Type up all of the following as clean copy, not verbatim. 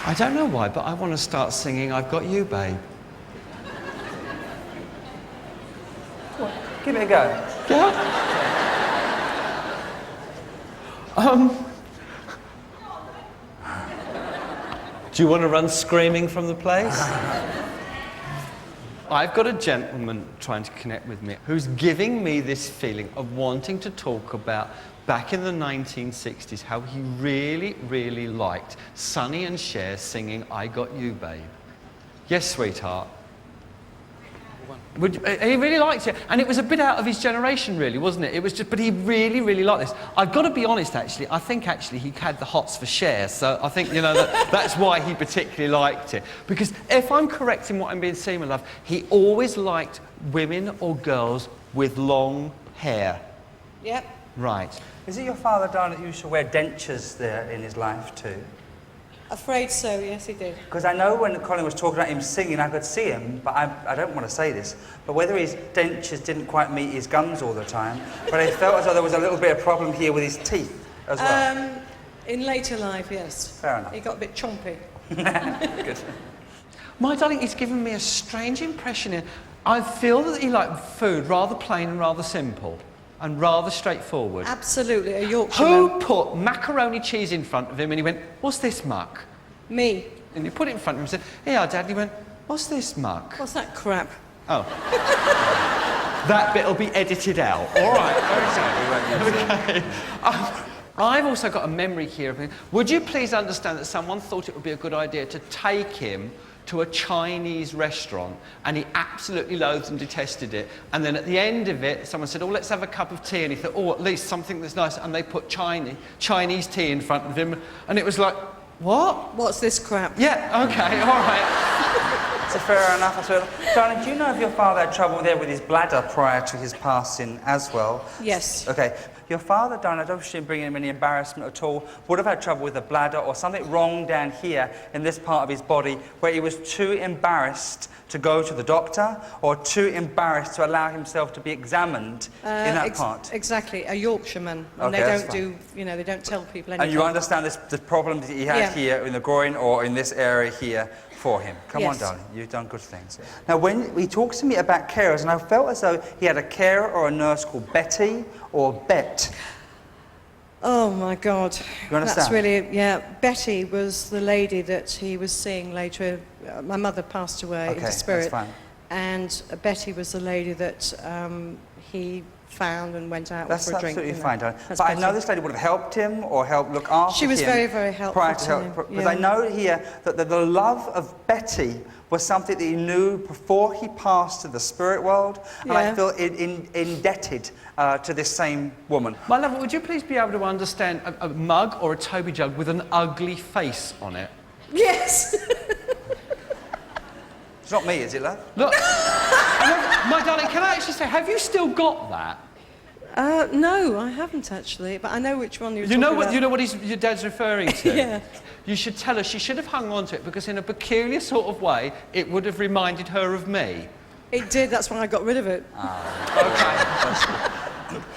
I don't know why, but I want to start singing I've Got You, Babe. Give it a go. Yeah? Do you want to run screaming from the place? I've got a gentleman trying to connect with me who's giving me this feeling of wanting to talk about back in the 1960s how he really, really liked Sonny and Cher singing I Got You, Babe. Yes, sweetheart. He really liked it, and it was a bit out of his generation, really, wasn't it? It was just, but he really, really liked this. I've got to be honest, actually. I think actually he had the hots for Cher, so I think that's why he particularly liked it. Because if I'm correct in what I'm being seen, my love, he always liked women or girls with long hair. Yep. Right. Is it your father, darling, that used to wear dentures there in his life too? Afraid so, yes, he did. Because I know when Colin was talking about him singing, I could see him, but I don't want to say this, but whether his dentures didn't quite meet his gums all the time, but I felt as though there was a little bit of problem here with his teeth as well. In later life, yes. Fair enough. He got a bit chompy. Good. My darling, he's given me a strange impression here. I feel that he liked food rather plain and rather simple. And rather straightforward. Absolutely, a Yorkshireman. Who put macaroni cheese in front of him and he went, what's this muck? Me. And he put it in front of him and said, here, Dad. And he went, what's this muck? What's that crap? Oh. That bit'll be edited out. All right. Okay. I've also got a memory here of him. Would you please understand that someone thought it would be a good idea to take him to a Chinese restaurant, and he absolutely loathed and detested it. And then at the end of it, someone said, oh, let's have a cup of tea. And he thought, oh, at least something that's nice. And they put Chinese tea in front of him. And it was like, what? What's this crap? Yeah, okay, all right. So fair enough, I suppose. Darling, do you know if your father had trouble there with his bladder prior to his passing as well? Yes. Okay. Your father, darling, I don't see him bringing him any embarrassment at all, would have had trouble with the bladder or something wrong down here in this part of his body where he was too embarrassed to go to the doctor or too embarrassed to allow himself to be examined in that part. Exactly, a Yorkshireman. And Okay, they don't do, they don't tell people anything. And you understand the problem that he had here in the groin or in this area here for him. Come on, darling, you've done good things. Now, when he talks to me about carers, and I felt as though he had a carer or a nurse called Betty or Bet. Oh, my God. You understand? That's really, Betty was the lady that he was seeing later. My mother passed away into spirit. That's fine. And Betty was the lady that he found and went out for a drink. That's absolutely fine, darling. But I know this lady would have helped him or helped look after him. She was very, very helpful to him. Because I know here that the love of Betty was something that he knew before he passed to the spirit world, and I feel indebted to this same woman. My love, would you please be able to understand a mug or a Toby jug with an ugly face on it? Yes. It's not me, is it, love? Look, my darling, can I actually say, have you still got that? No, I haven't actually, but I know which one you're talking about. You know what your dad's referring to? Yeah. You should tell her she should have hung on to it because in a peculiar sort of way, it would have reminded her of me. It did, that's why I got rid of it. Okay.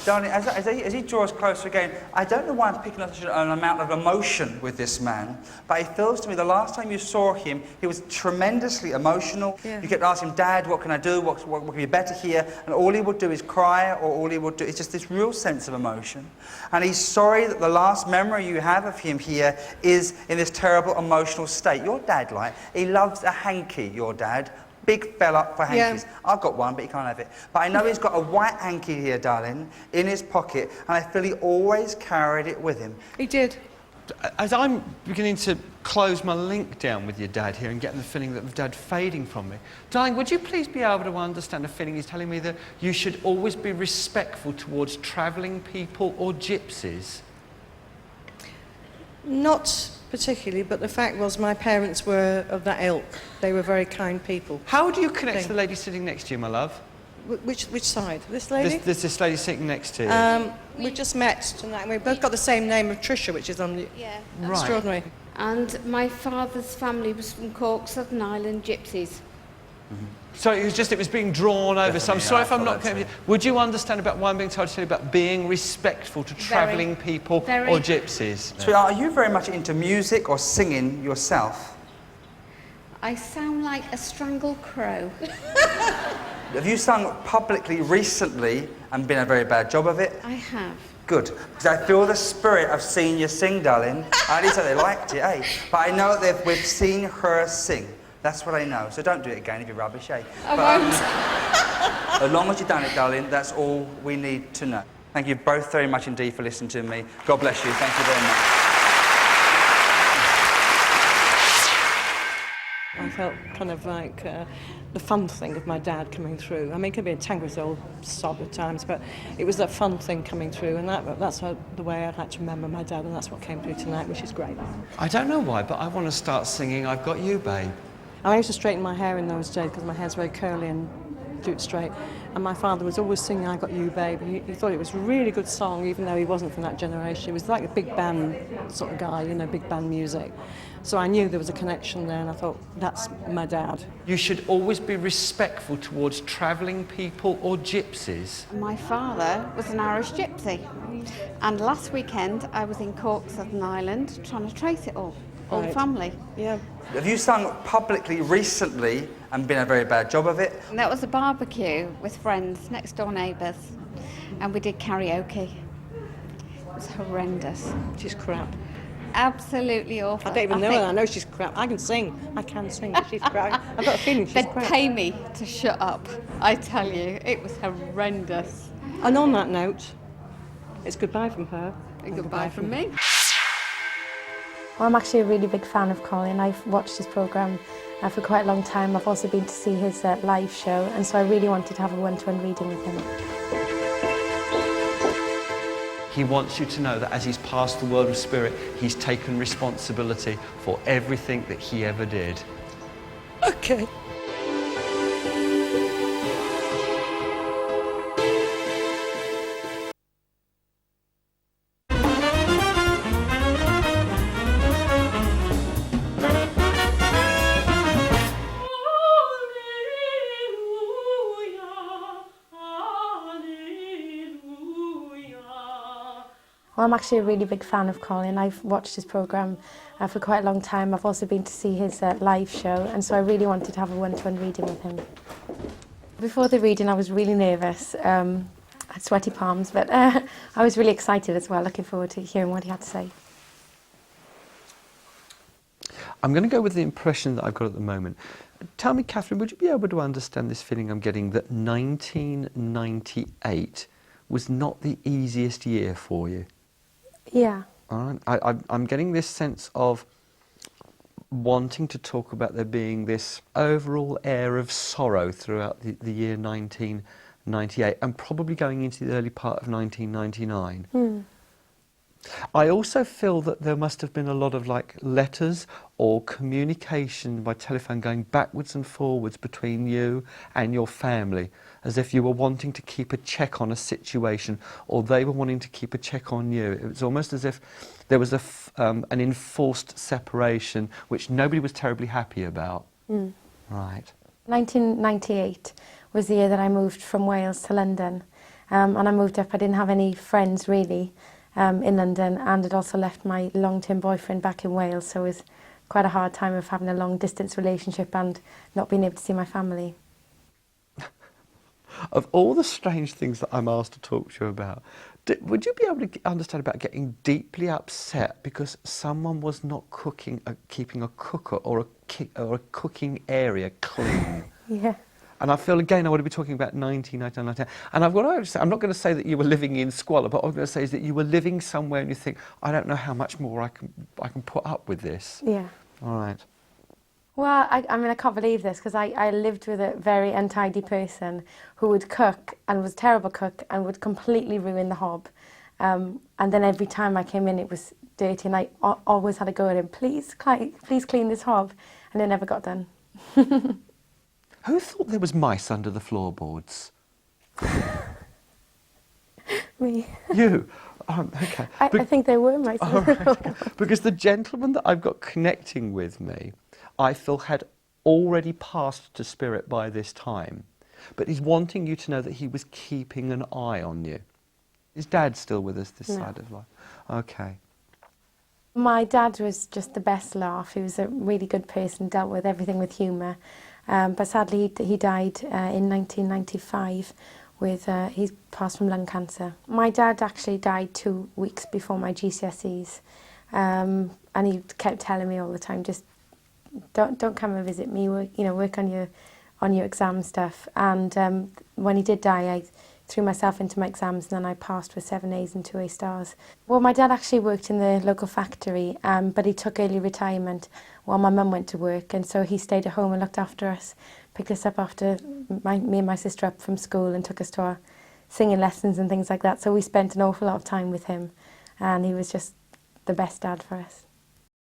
Darling, as he draws closer again, I don't know why I'm picking up such an amount of emotion with this man, but it feels to me the last time you saw him, he was tremendously emotional. Yeah. You kept asking him, Dad, what can I do? What can be better here? And all he would do is cry, or all he would do is just this real sense of emotion. And he's sorry that the last memory you have of him here is in this terrible emotional state. Your dad, he loves a hanky, your dad. Big fella for hankies. Yeah. I've got one, but he can't have it. But I know he's got a white hanky here, darling, in his pocket, and I feel he always carried it with him. He did. As I'm beginning to close my link down with your dad here and getting the feeling that Dad fading from me, darling, would you please be able to understand the feeling he's telling me that you should always be respectful towards travelling people or gypsies? Not particularly, but the fact was my parents were of that ilk. They were very kind people. How do you connect to the lady sitting next to you, my love? Which side? This lady? This lady sitting next to you. We just met tonight. We both got the same name of Tricia, which is extraordinary. And my father's family was from Cork, Southern Ireland, gypsies. So it was being drawn over. So I'm sorry if I'm not clear. Would you understand about why I'm being told to tell you about being respectful to travelling people or gypsies? Sweetheart, are you very much into music or singing yourself? I sound like a strangled crow. Have you sung publicly recently and been a very bad job of it? I have. Good, because I feel the spirit of seeing you sing, darling. At least they liked it, eh? But I know that we've seen her sing. That's what I know. So don't do it again if you're rubbish, eh? I won't. As long as you've done it, darling, that's all we need to know. Thank you both very much indeed for listening to me. God bless you. Thank you very much. I felt kind of like the fun thing of my dad coming through. I mean, it could be a tangerous old sob at times, but it was that fun thing coming through, and that's the way I'd like to remember my dad, and that's what came through tonight, which is great. I don't know why, but I want to start singing I've Got You, Babe. I used to straighten my hair in those days because my hair's very curly and do it straight. And my father was always singing I Got You, Babe. He thought it was a really good song, even though he wasn't from that generation. He was like a big band sort of guy, you know, big band music. So I knew there was a connection there, and I thought, that's my dad. You should always be respectful towards travelling people or gypsies. My father was an Irish gypsy. And last weekend, I was in Cork, Southern Ireland, trying to trace it all the Right. family. Yeah. Have you sung publicly recently and been a very bad job of it? And that was a barbecue with friends, next door neighbours. And we did karaoke. It was horrendous. She's crap. Absolutely awful. I don't even know think her. I know she's crap. I can sing, but she's crap. I've got a feeling she's They'd crap. pay me to shut up. I tell you, it was horrendous. And on that note, it's goodbye from her. And goodbye from me. Well, I'm actually a really big fan of Colin. I've watched his programme for quite a long time. I've also been to see his live show, and so I really wanted to have a one-to-one reading with him. He wants you to know that as he's passed the world of spirit, he's taken responsibility for everything that he ever did. Okay. Well, I'm actually a really big fan of Colin. I've watched his programme for quite a long time. I've also been to see his live show, and so I really wanted to have a one-to-one reading with him. Before the reading, I was really nervous. I had sweaty palms, but I was really excited as well, looking forward to hearing what he had to say. I'm going to go with the impression that I've got at the moment. Tell me, Catherine, would you be able to understand this feeling I'm getting that 1998 was not the easiest year for you? Yeah. All right. I'm getting this sense of wanting to talk about there being this overall air of sorrow throughout the year 1998 and probably going into the early part of 1999. I also feel that there must have been a lot of like letters or communication by telephone going backwards and forwards between you and your family, as if you were wanting to keep a check on a situation or they were wanting to keep a check on you. It was almost as if there was an enforced separation which nobody was terribly happy about. Right. 1998 was the year that I moved from Wales to London, and I moved up. I didn't have any friends really in London, and I'd also left my long-term boyfriend back in Wales, so it was quite a hard time of having a long-distance relationship and not being able to see my family. Of all the strange things that I'm asked to talk to you about, would you be able to understand about getting deeply upset because someone was not keeping a cooker or a cooking area clean? Yeah. And I feel, again, I want to be talking about 1999. And I'm not going to say that you were living in squalor, but what I'm going to say is that you were living somewhere and you think, I don't know how much more I can put up with this. Yeah. All right. Well, I mean, I can't believe this because I lived with a very untidy person who would cook and was a terrible cook and would completely ruin the hob. And then every time I came in, it was dirty, and I always had to go at him, please clean this hob, and it never got done. Who thought there was mice under the floorboards? Me. You? Okay. I think there were mice. All right. Because the gentleman that I've got connecting with me, I feel had already passed to spirit by this time, but he's wanting you to know that he was keeping an eye on you. Is Dad still with us this side of life? Okay. My dad was just the best laugh. He was a really good person, dealt with everything with humour. But sadly, he died in 1995 with, he passed from lung cancer. My dad actually died 2 weeks before my GCSEs. And he kept telling me all the time, just don't come and visit me, work on your exam stuff. And when he did die, I threw myself into my exams, and then I passed with 7 A's and 2 A stars. Well, my dad actually worked in the local factory, but he took early retirement while my mum went to work, and so he stayed at home and looked after us, picked us up after me and my sister up from school and took us to our singing lessons and things like that. So we spent an awful lot of time with him, and he was just the best dad for us.